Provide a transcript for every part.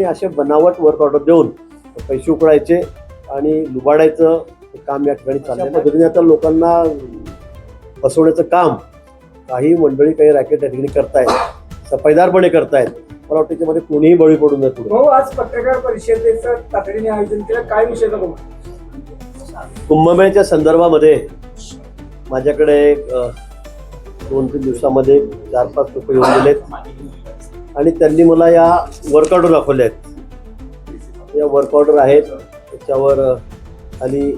असे बनावट work order देऊन पैसे उकळायचे आणि लुबाडायचं काम या ठिकाणी चाललं पद्धतीने आता लोकांना फसवण्याचं काम काही मंडळी काही रॅकेट या ठिकाणी करतायत, सफाईदारपणे करतायत. मला वाटतं त्याच्यामध्ये कोणीही बळी पडू नये. पुढे आज पत्रकार परिषदेचं तातडीने आयोजन केलं, काय विषय बघू? कुंभमेळ्याच्या संदर्भामध्ये माझ्याकडे 2-3 दिवसामध्ये 4-5 लोक येऊन गेलेत आणि त्यांनी मला या वर्क ऑर्डर दाखवल्या आहेत. या वर्क ऑर्डर आहेत, त्याच्यावर खाली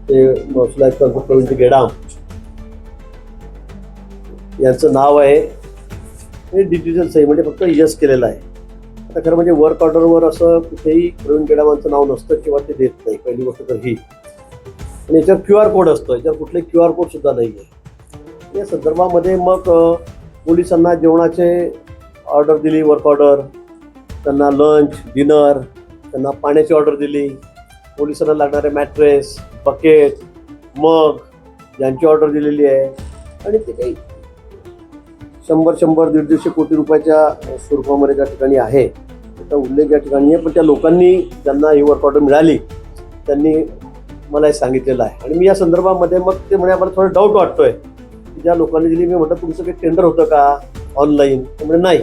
ते महसूल आयुक्त प्रवीण गेडाम यांचं नाव आहे. हे डिजिटल सही म्हणजे फक्त यस केलेलं आहे. आता खरं म्हणजे वर्क ऑर्डरवर असं कुठेही प्रवीण गेडामांचं नाव नसतं किंवा ते देत नाही, पहिली गोष्ट तर ही. आणि याच्यावर QR कोड असतो, याच्यावर कुठलेही QR कोड सुद्धा नाही आहे. या संदर्भामध्ये मग पोलिसांना जेवणाचे ऑर्डर दिली, वर्क ऑर्डर, त्यांना लंच, डिनर, त्यांना पाण्याची ऑर्डर दिली, पोलिसांना लागणारे मॅट्रेस, बकेट, मग यांची ऑर्डर दिलेली आहे. आणि ते काही 100-150 कोटी रुपयाच्या स्वरूपामध्ये त्या ठिकाणी आहे. त्याचा उल्लेख या ठिकाणी आहे, पण त्या लोकांनी ज्यांना ही वर्क ऑर्डर मिळाली त्यांनी मला हे सांगितलेलं आहे. आणि मी या संदर्भामध्ये मग ते म्हणे आम्हाला थोडं डाऊट वाटतोय की ज्या लोकांनी दिली. मी म्हटलं तुमचं काही टेंडर होतं का ऑनलाईन? ते म्हणजे नाही.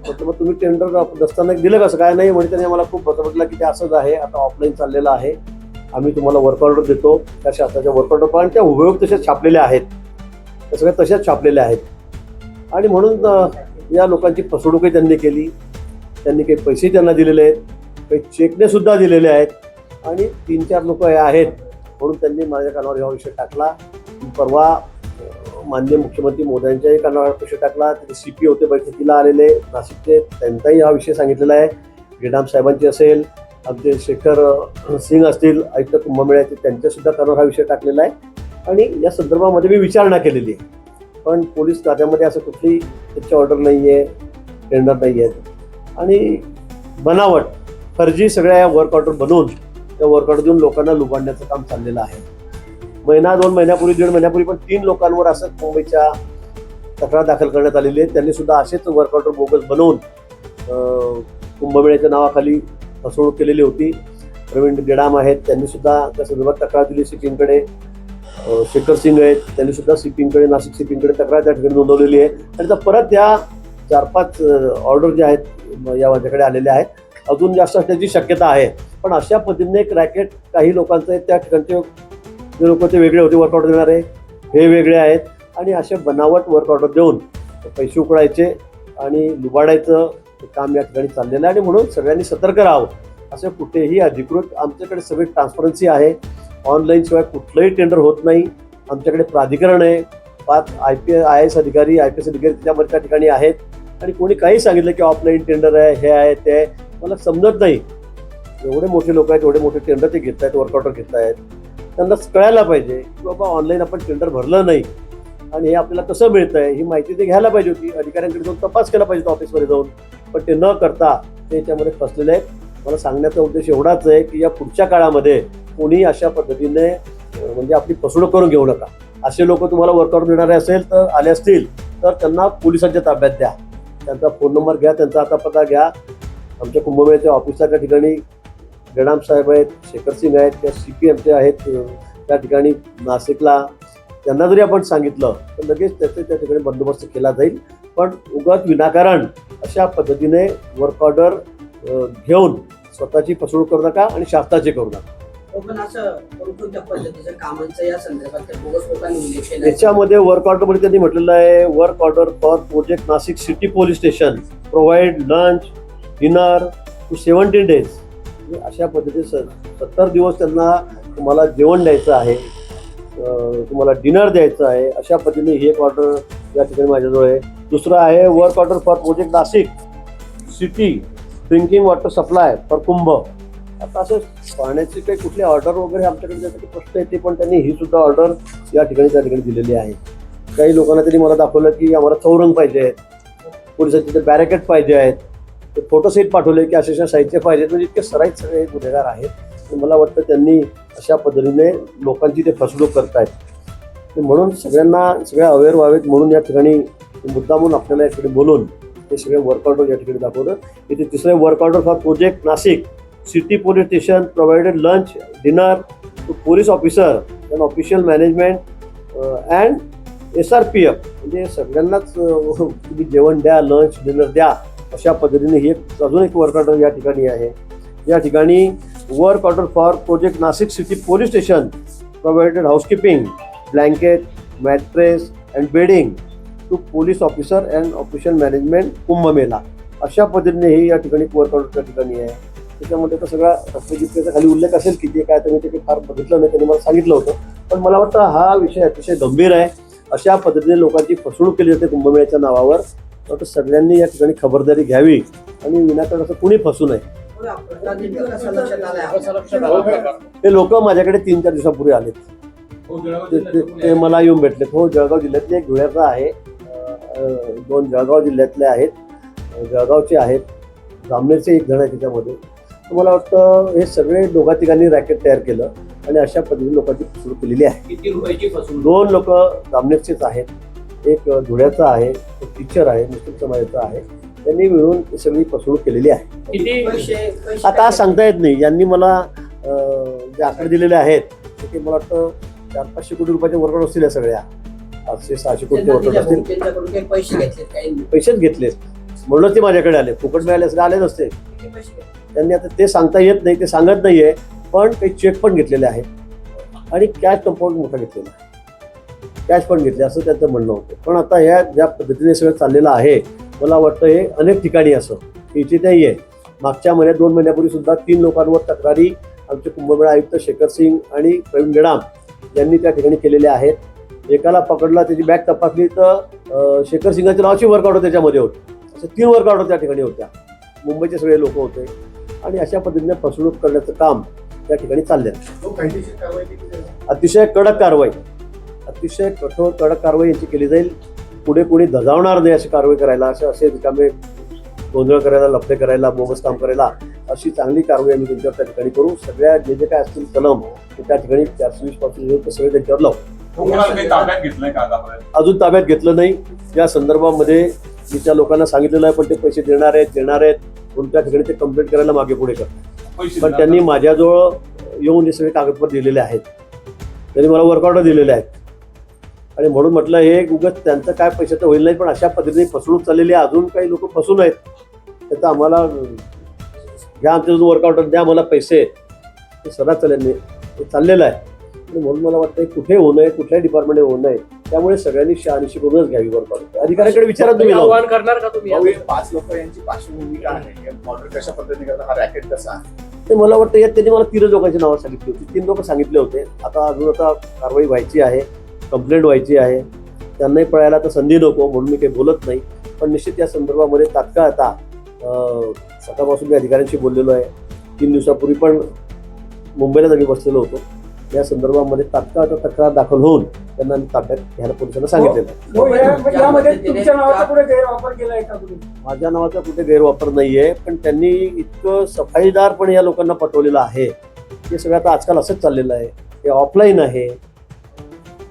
म्हटलं मग तुम्ही टेंडर नसताना दिलं कसं काय? नाही म्हणजे त्याने मला खूप म्हटलं की ते असंच आहे, आता ऑफलाईन चाललेलं आहे, आम्ही तुम्हाला वर्क ऑर्डर देतो, त्या शासनाच्या वर्क ऑर्डर पण त्या हुबेहूब तशाच छापलेल्या आहेत, त्या सगळ्या तशाच छापलेल्या आहेत. आणि म्हणून या लोकांची फसवणूकही त्यांनी केली. त्यांनी काही पैसे त्यांना दिलेले आहेत, काही चेकने सुद्धा दिलेले आहेत. आणि 3-4 लोक हे आहेत म्हणून त्यांनी माझ्या कानावर हा विषय टाकला. परवा माननीय मुख्यमंत्री मोदयांच्याही कानावर विषय टाकला. तिथे CP होते, बैठकीला आलेले नाशिकचे, त्यांचाही हा विषय सांगितलेला आहे. गेडाम साहेबांची असेल, आमचे शेखर सिंग असतील आयुक्त कुंभमेळ्याचे, त्यांच्यासुद्धा कानावर हा विषय टाकलेला आहे. आणि या संदर्भामध्ये मी विचारणा केलेली आहे, पण पोलीस खात्यामध्ये असं कुठली त्याची ऑर्डर नाही आहे, टेंडर नाही आहेत. आणि बनावट फर्जी सगळ्या या वर्क ऑर्डर बनवून त्या वर्क ऑर्डर देऊन लोकांना लुबाडण्याचं काम चाललेलं आहे. 1-2 महिन्यापूर्वी, 1.5 महिन्यापूर्वी पण 3 लोकांवर असं मुंबईच्या तक्रार दाखल करण्यात आलेली आहे. त्यांनी सुद्धा असेच वर्क ऑर्डर बोगस बनवून कुंभमेळ्याच्या नावाखाली फसवणूक केलेली होती. प्रवीण गेडाम आहेत, त्यांनी सुद्धा त्या संदर्भात तक्रार दिली CPंकडे. शेखर सिंग आहेत, त्यांनी सुद्धा CPंकडे, नाशिक CPंकडे तक्रार त्या ठिकाणी नोंदवलेली आहे. आणि तर परत त्या 4-5 ऑर्डर ज्या आहेत या माझ्याकडे आलेल्या आहेत. अजून जास्त असण्याची शक्यता आहे. पण अशा पद्धतीने एक रॅकेट काही लोकांचं आहे. त्या ठिकाणचे जे लोक ते वेगळे होते वर्क ऑर्डर देणारे, हे वेगळे आहेत. आणि असे बनावट वर्क ऑर्डर देऊन पैसे उकळायचे आणि लुबाडायचं काम या ठिकाणी चाललेलं आहे. आणि म्हणून सगळ्यांनी सतर्क राहावं. असं कुठेही अधिकृत, आमच्याकडे सगळी ट्रान्सपरन्सी आहे, ऑनलाईन शिवाय कुठलंही टेंडर होत नाही. आमच्याकडे प्राधिकरण आहे, 5 IAS अधिकारी, IPS अधिकारी त्याच्यामध्ये त्या ठिकाणी आहेत. आणि कोणी काही सांगितलं की ऑफलाईन टेंडर आहे, हे आहे, ते आहे, मला समजत नाही. एवढे मोठे लोक आहेत, एवढे मोठे टेंडर ते घेत आहेत, वर्क ऑर्डर घेत आहेत, त्यांना कळायला पाहिजे की बाबा ऑनलाईन आपण टेंडर भरलं नाही आणि हे आपल्याला कसं मिळतं आहे ही माहिती ते घ्यायला पाहिजे होती. अधिकाऱ्यांकडे जाऊन तपास केला पाहिजे ऑफिसमध्ये जाऊन, पण ते न करता ते याच्यामध्ये फसलेले आहेत. मला सांगण्याचा उद्देश एवढाच आहे की या पुढच्या काळामध्ये कोणी अशा पद्धतीने म्हणजे आपली फसवणूक करून घेऊ नका. असे लोक तुम्हाला वर्क ऑर्डर देणारे असेल तर आले असतील तर त्यांना पोलिसांच्या ताब्यात द्या. त्यांचा फोन नंबर घ्या, त्यांचा आता पत्ता घ्या. आमच्या कुंभमेळ्याच्या ऑफिसच्या ठिकाणी गेडाम साहेब आहेत, शेखर सिंग आहेत, त्या CP आमचे आहेत त्या ठिकाणी नाशिकला. त्यांना जरी आपण सांगितलं तर लगेच त्याचे त्या ठिकाणी बंदोबस्त केला जाईल. पण उगाच विनाकारण अशा पद्धतीने वर्क ऑर्डर घेऊन स्वतःची फसवणूक करू नका आणि शासनाची करू नका. पण असं कोणत्या पद्धतीच्या कामांचं या संदर्भात बोगस लोकांनी उल्लेख केला? याच्यामध्ये वर्क ऑर्डरमध्ये त्यांनी म्हटलेलं आहे, work order for project Nashik city police station provide lunch dinner to 17 days. अशा पद्धतीने 70 दिवस त्यांना तुम्हाला जेवण द्यायचं आहे, तुम्हाला डिनर द्यायचं आहे. अशा पद्धतीने ही एक ऑर्डर या ठिकाणी माझ्याजवळ आहे. दुसरं आहे work order for project Nashik city drinking water supply for Kumbh. आता असं पाण्याची काही कुठली ऑर्डर वगैरे आमच्याकडे ज्यासाठी प्रश्न येते, पण त्यांनी ही सुद्धा ऑर्डर या ठिकाणी त्या ठिकाणी दिलेली आहे. काही लोकांना त्यांनी मला दाखवलं की आम्हाला चौरंग पाहिजे आहेत, पोलिसांचे ते बॅरिकेड पाहिजे आहेत, ते फोटोसहित पाठवले की अशा साहित्य पाहिजेत. म्हणजे इतके सराईत सगळे गुन्हेगार आहेत. मला वाटतं त्यांनी अशा पद्धतीने लोकांची ते फसवणूक करतायत. म्हणून सगळ्यांना सगळ्या अवेअर व्हावेत म्हणून या ठिकाणी मुद्दामून आपल्याला या ठिकाणी बोलून हे सगळे वर्क ऑर्डर या ठिकाणी दाखवलं. इथे तिसरे work order for project Nashik city police station provided lunch dinner to police officer and official management and SRPF, म्हणजे सगळ्यांनाच तुम्ही जेवण द्या, लंच डिनर द्या, अशा पद्धतीने ही अजून एक वर्क ऑर्डर या ठिकाणी आहे. या ठिकाणी work order for project Nashik city police station provided housekeeping blanket mattress and bedding to police officer and official management Kumbh Mela, अशा पद्धतीने ही या ठिकाणी वर्क ऑर्डर त्या ठिकाणी आहे. त्याच्यामध्ये तर सगळा रस्त्याचा खाली उल्लेख असेल किती काय, तर मी ते फार बघितलं नाही, त्यांनी मला सांगितलं होतं. पण मला वाटतं हा विषय अतिशय गंभीर आहे. अशा पद्धतीने लोकांची फसवणूक केली जाते कुंभमेळ्याच्या नावावर. तर सगळ्यांनी या ठिकाणी खबरदारी घ्यावी आणि विनाकारण असं कुणी फसू नये. हे लोक माझ्याकडे 3-4 दिवसापूर्वी आलेत. ते मला येऊन भेटलेत. हो, जळगाव जिल्ह्यातले एक धुळ्याचा आहे, 2 जळगाव जिल्ह्यातले आहेत, जळगावचे आहेत, जामनेरचे एक जण आहे त्याच्यामध्ये. मला वाटतं हे सगळे दोघा-तिघांनी रॅकेट तयार केलं आणि अशा पद्धतीने लोकांची फसवणूक केलेली आहे. किती रुपयाची फसवणूक? 2 लोक जामनेरचेच आहेत, एक धुळ्याचा आहे, एक टीचर आहे, मुस्लिम समाजाचा आहे. त्यांनी मिळून सगळी फसवणूक केलेली आहे. किती पैसे? आता आज सांगता येत नाही. यांनी मला जे आकडे दिलेले आहेत ते मला वाटतं 400-500 कोटी रुपयाचे वर्कआउट असतील. या सगळ्या 500-600 कोटी वर्कआउट असतील. त्यांच्याकडून काही पैसे घेतलेत? काही पैसेच घेतले म्हणून ते माझ्याकडे आले. फुकट मिळाले असले आलेच असते. किती पैसे घेतले? त्यांनी आता ते सांगता येत नाही, ते सांगत नाहीये, पण काही चेक पण घेतलेले आहेत आणि कॅश कंपाऊंड मोठा घेतलेला आहे, कॅश पण घेतले असं त्यांचं म्हणणं होतं. पण आता ह्या ज्या पद्धतीने सगळं चाललेलं आहे, मला वाटतं हे अनेक ठिकाणी असं इथे नाही आहे. मागच्या महिन्यात 2 महिन्यापूर्वी सुद्धा 3 लोकांवर तक्रारी आमचे कुंभमेळा आयुक्त शेखर सिंग आणि प्रवीण गेडाम यांनी त्या ठिकाणी केलेल्या आहेत. एकाला पकडला, त्याची बॅग तपासली तर शेखर सिंगाच्या नावाची वर्कआउट त्याच्यामध्ये होती. असं 3 वर्कआउट त्या ठिकाणी होत्या. मुंबईचे सगळे लोक होते आणि अशा पद्धतीने फसवणूक करण्याचं काम त्या ठिकाणी चालले आहे. अतिशय कडक कारवाई, अतिशय कठोर कडक कारवाई यांची केली जाईल. पुढे कोणी धजावणार नाही अशी कारवाई करायला, असे रिकामे गोंधळ करायला, लफडे करायला, बोगस काम करायला, अशी चांगली कारवाई आम्ही त्यांच्यावर त्या ठिकाणी करू. सगळ्या जे काय असतील कलम ते त्या ठिकाणी 420 पासून सगळे त्यांच्यावर लावू. अजून ताब्यात घेतलं नाही. या संदर्भामध्ये मी त्या लोकांना सांगितलेलं आहे, पण ते पैसे देणार आहेत म्हणून त्या ठिकाणी ते कंप्लेंट करायला मागे पुढे करतात. पण त्यांनी माझ्याजवळ येऊन हे सगळे कागदपत्र दिलेले आहेत, त्यांनी मला वर्कआउट दिलेले आहेत आणि म्हणून म्हटलं हे उगाच त्यांचं काय पैशाचं होईल नाही, पण अशा पद्धतीने फसवणूक चाललेली आहे. अजून काही लोक फसून आहेत, त्याचं आम्हाला घ्या, आमच्याजून वर्कआउट द्या, मला पैसे, हे सगळं चाललेलं आहे. म्हणून मला वाटतं कुठे होऊ नये, कुठल्याही डिपार्टमेंटमध्ये होऊ नये. त्यामुळे सगळ्यांनी शहानिशी करूनच घ्यावी वर्कआउट. अधिकाऱ्याकडे विचारा तुम्ही, आव्हान करणार का तुम्ही? 5 लोक यांची पार्श्वभूमी काय आहे, ऑर्डर कशा पद्धतीने करतात, हा रॅकेट कसा आहे? ते मला वाटतं यात त्यांनी मला 3 लोकांची नावं सांगितली होती. 3 लोक सांगितले होते. आता कारवाई व्हायची आहे, कंप्लेंट व्हायची आहे. त्यांनाही पळायला तर संधी नको म्हणून मी काही बोलत नाही. पण निश्चित या संदर्भामध्ये तात्काळ आता सकाळपासून मी अधिकाऱ्यांशी बोललेलो आहे. 3 दिवसापूर्वी पण मुंबईला आम्ही बसलेलो होतो. या संदर्भामध्ये तात्काळ तक्रार दाखल होऊन त्यांना ताब्यात घ्यायला पोलिसांना सांगितलेलं आहे. यामध्ये तुमच्या नावाचा कुठे गैरवापर केलाय का तुम्ही? माझ्या नावाचा कुठे गैरवापर नाहीये, पण त्यांनी इतकं सफाईदारपणे या लोकांना पटवलेलं आहे. हे सगळं आता आजकाल असंच चाललेलं आहे. हे ऑफलाईन आहे,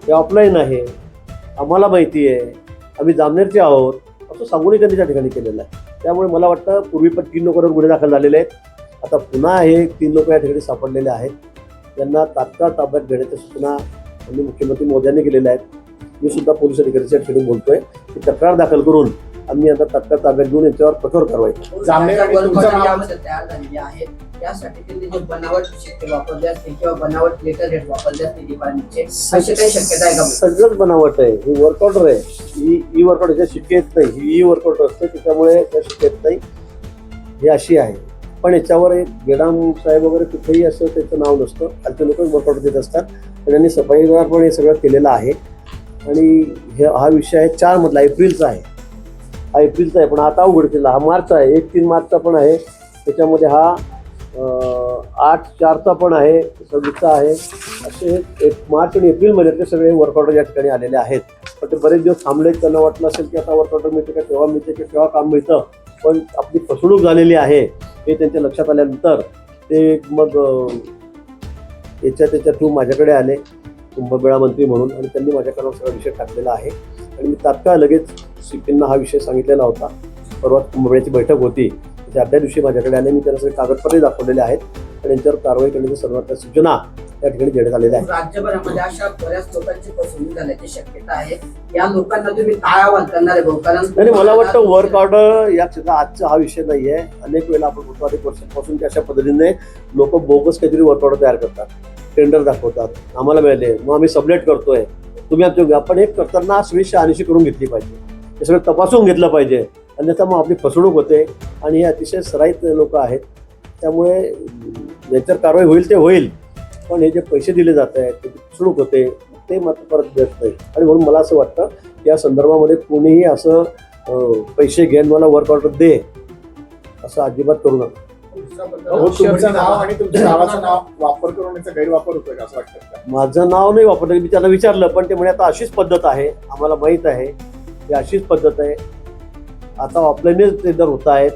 हे ऑफलाईन आहे, आम्हाला माहिती आहे, आम्ही जामनेरचे आहोत, असं सांगूनही त्यांनी त्या ठिकाणी केलेलं आहे. त्यामुळे मला वाटतं पूर्वी पण 3 लोकांवर गुन्हे दाखल झालेले आहेत. आता पुन्हा हे 3 लोक या ठिकाणी सापडलेले आहेत. त्यांना तात्काळ ताब्यात घेण्याच्या सूचना आम्ही मुख्यमंत्री मोदयांनी केलेल्या आहेत. मी सुद्धा पोलीस अधिकाऱ्यांच्या ठिकाणी बोलतोय की तक्रार दाखल करून आम्ही आता तात्काळ ताब्यात घेऊन याच्यावर कठोर कारवाई करू. यामध्ये तयार झालेली आहे, त्यासाठी त्यांनी जे बनावट शिक्के वापरले असतील किंवा बनावट लेटर हेड वापरले असतील डिपार्टमेंटचे, अशी काही शक्यता आहे का? सगळंच बनावट आहे. ही वर्कआउट आहे, ही ई वर्कआउट याच्या शिक्के येत नाही. ही ई वर्कआउट असते, त्याच्यामुळे त्या शिक्के येत नाही. ही अशी आहे. पण याच्यावर एक गेडाम साहेब वगैरे कुठेही असं त्याचं नाव नसतं. खालचे लोक वर्कआउट देत असतात. त्यांनी सफाईदार पण हे सगळं केलेलं आहे. आणि हा विषय आहे 4 मधला, एप्रिलचा आहे. हा एप्रिलचा आहे, पण आता उघडकीला हा मार्चचा आहे. 1-3 मार्चचा पण आहे. त्याच्यामध्ये हा 8-4चा पण आहे, 26चा आहे. असे 1 मार्च आणि एप्रिल महिन्यातले सगळे वर्कआउट या ठिकाणी आलेले आहेत. पण ते बरेच दिवस थांबले. त्यांना वाटलं असेल की आता वर्कआउट मिळते का, तेव्हा मिळते की तेव्हा काम मिळतं. पण आपली फसवणूक झालेली आहे हे त्यांच्या लक्षात आल्यानंतर ते मग त्याच्या थ्रू माझ्याकडे आले कुंभमेळा मंत्री म्हणून, आणि त्यांनी माझ्याकडे सगळा विषय टाकलेला आहे. आणि मी तात्काळ लगेच सीपींना हा विषय सांगितलेला होता परवा कुंभमेळ्याची बैठक होती, त्याच्या आदल्या दिवशी माझ्याकडे आले. मी त्यांना सगळे कागदपत्रे दाखवलेले आहेत आणि त्यांच्यावर कारवाई करण्याच्या सर्व त्या सूचना त्या ठिकाणी देण्यात आलेल्या आहेत. राज्यभरामध्ये अशा बऱ्याच लोकांची फसवणूक झाल्याची शक्यता आहे. या लोकांना तुम्ही काय आवाहन करणार आहे भाऊ? कारण नाही, मला वाटतं वर्क ऑर्डर या क्षेत्रात आजचा हा विषय नाही आहे. अनेक वेळेला आपण बोलतो, अनेक वर्षांपासून की अशा पद्धतीने लोक बोगस काहीतरी वर्क ऑर्डर तयार करतात, टेंडर दाखवतात, आम्हाला मिळाले मग आम्ही सबलेट करतोय, तुम्ही आमच्या. आपण एक करताना सगळी शहानिशी करून घेतली पाहिजे, हे सगळं तपासून घेतलं पाहिजे, अन्यथा मग आपली फसवणूक होते. आणि हे अतिशय सराईत लोक आहेत, त्यामुळे ज्यांच्यावर कारवाई होईल ते होईल, पण हे जे पैसे दिले जात आहेत त्याची फसवणूक होते ते मात्र परत देत नाही. आणि म्हणून मला असं वाटतं की या संदर्भामध्ये कोणीही असं पैसे घेऊन मला वर्क ऑर्डर दे असं अजिबात करू नका. तुमचं नाव आणि तुमच्या नावाचं नाव वापर करून याचा गैरवापर होतोय का असं वाटतं का? माझं नाव नाही वापरलं. मी त्यांना विचारलं, पण ते म्हणे आता अशीच पद्धत आहे, आम्हाला माहीत आहे की अशीच पद्धत आहे, आता ऑफलाईनच टेंडर होत आहेत,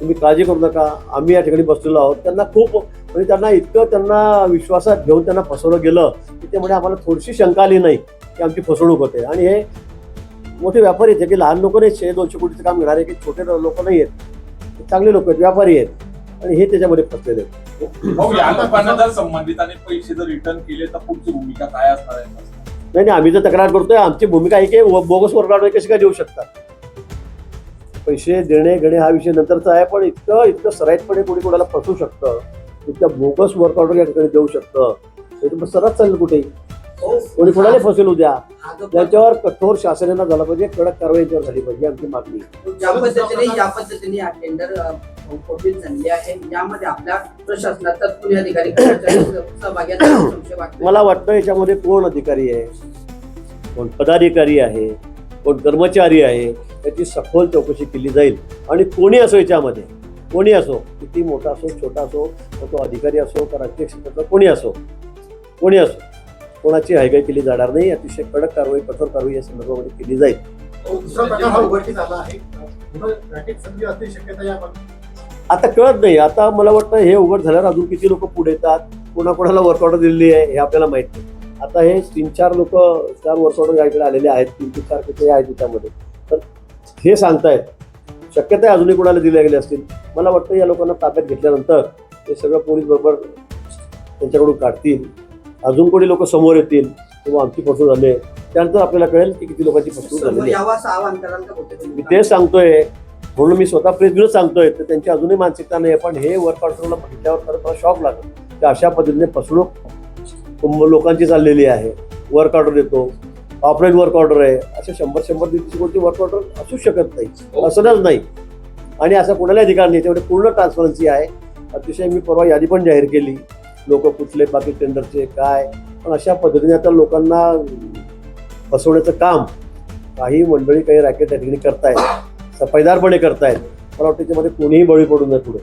तुम्ही काळजी करू नका, आम्ही या ठिकाणी बसलेलो आहोत. त्यांना खूप म्हणजे त्यांना इतकं त्यांना विश्वासात घेऊन त्यांना फसवलं गेलं की ते म्हणजे आम्हाला थोडीशी शंका आली नाही की आमची फसवणूक होते. आणि हे मोठे व्यापारी आहेत, की लहान लोक नाही, 100-200 कोटीचं काम घेणारे, की छोटे लोक नाही आहेत, चांगले लोक आहेत, व्यापारी आहेत, आणि हे त्याच्यामध्ये फसलेले आहेत. मग या लोकांना जर संबंधितांनी पैसे जर रिटर्न केले तर पुढची भूमिका काय असणार आहे? नाही नाही, आम्ही जर तक्रार करतोय, आमची भूमिका आहे की बोगस वर्क ऑर्डर कशी काय देऊ शकतात. पैसे देणे घेणे हा विषय नंतरचा आहे, पण इतकं सराईतपणे कोणी कोणाला फसवू शकतं, इतक्या बोगस वर्क ऑर्डर या ठिकाणी देऊ शकतं, हे तर सर्रास चालेल कुठेही. कोणी कोणाला फसवू द्या, त्याच्यावर कठोर शासनाला झाला पाहिजे, कडक कारवाई याच्यावर झाली पाहिजे, आमची मागणी. ज्या पद्धतीने या टेंडर घोषित झालेली आहे, यामध्ये आपल्या प्रशासनात तत्पुरी अधिकारी सहभागी आहेत, संशय वाटतो. मला वाटतं याच्यामध्ये कोण अधिकारी आहे, कोण पदाधिकारी आहे, कोण कर्मचारी आहे, याची सखोल चौकशी केली जाईल. आणि कोणी असो याच्यामध्ये, कोणी असो, किती मोठा असो छोटा असो, तो अधिकारी असो का राजकीय क्षेत्रातला कोणी असो, कोणाची हायगाई केली जाणार नाही. अतिशय कडक कारवाई, कठोर कारवाई या संदर्भामध्ये केली जाईल. दुसरा प्रकार हा उघडकीस आला आहे, पुन्हा रॅकेट संधी असण्याची शक्यता यामध्ये आता कळत नाही. आता मला वाटतं हे उघड झाल्यावर अजून किती लोक पुढे येतात, कोणाकोणाला वर्क ऑर्डर दिलेली आहे हे आपल्याला माहित नाही. आता हे 3-4 लोक, 4 वर्क ऑर्डर याकडे आलेले आहेत, 3-4 किती आहेत त्याच्यामध्ये, तर हे सांगतायत. शक्यता आहे अजूनही कोणाला दिले गेले असतील. मला वाटतं या लोकांना ताब्यात घेतल्यानंतर हे सगळं पोलीस बरोबर त्यांच्याकडून काढतील, अजून कोणी लोक समोर येतील किंवा आमची फसवणूक झाली, त्यानंतर आपल्याला कळेल की किती लोकांची फसवणूक झालेली आहे. यावं असं आवाहन कराल का होते मी तेच सांगतोय, म्हणून मी स्वतः प्रेस घेऊन सांगतोय. तर त्यांची अजूनही मानसिकता नाही आहे, पण हे वर्क ऑर्डरला बघितल्यावर खरं मला शॉक लागला की अशा पद्धतीने फसवणूक लोकांची चाललेली आहे. वर्क ऑर्डर देतो, ऑफलाईन वर्क ऑर्डर आहे, अशा 100 दिवशी कोणती वर्क ऑर्डर असू शकत नाही, असणारच नाही. आणि असा कोणाला अधिकार नाही, त्यामुळे पूर्ण ट्रान्सपरन्सी आहे. अतिशय मी परवा यादी पण जाहीर केली, लोक कुठले बाकी टेंडरचे काय, पण अशा पद्धतीने आता लोकांना फसवण्याचं काम काही मंडळी, काही रॅकेट या ठिकाणी करतायत, सफाईदारपणे करतायत. मला वाटतं त्याच्यामध्ये कोणीही बळी पडू नये पुढे.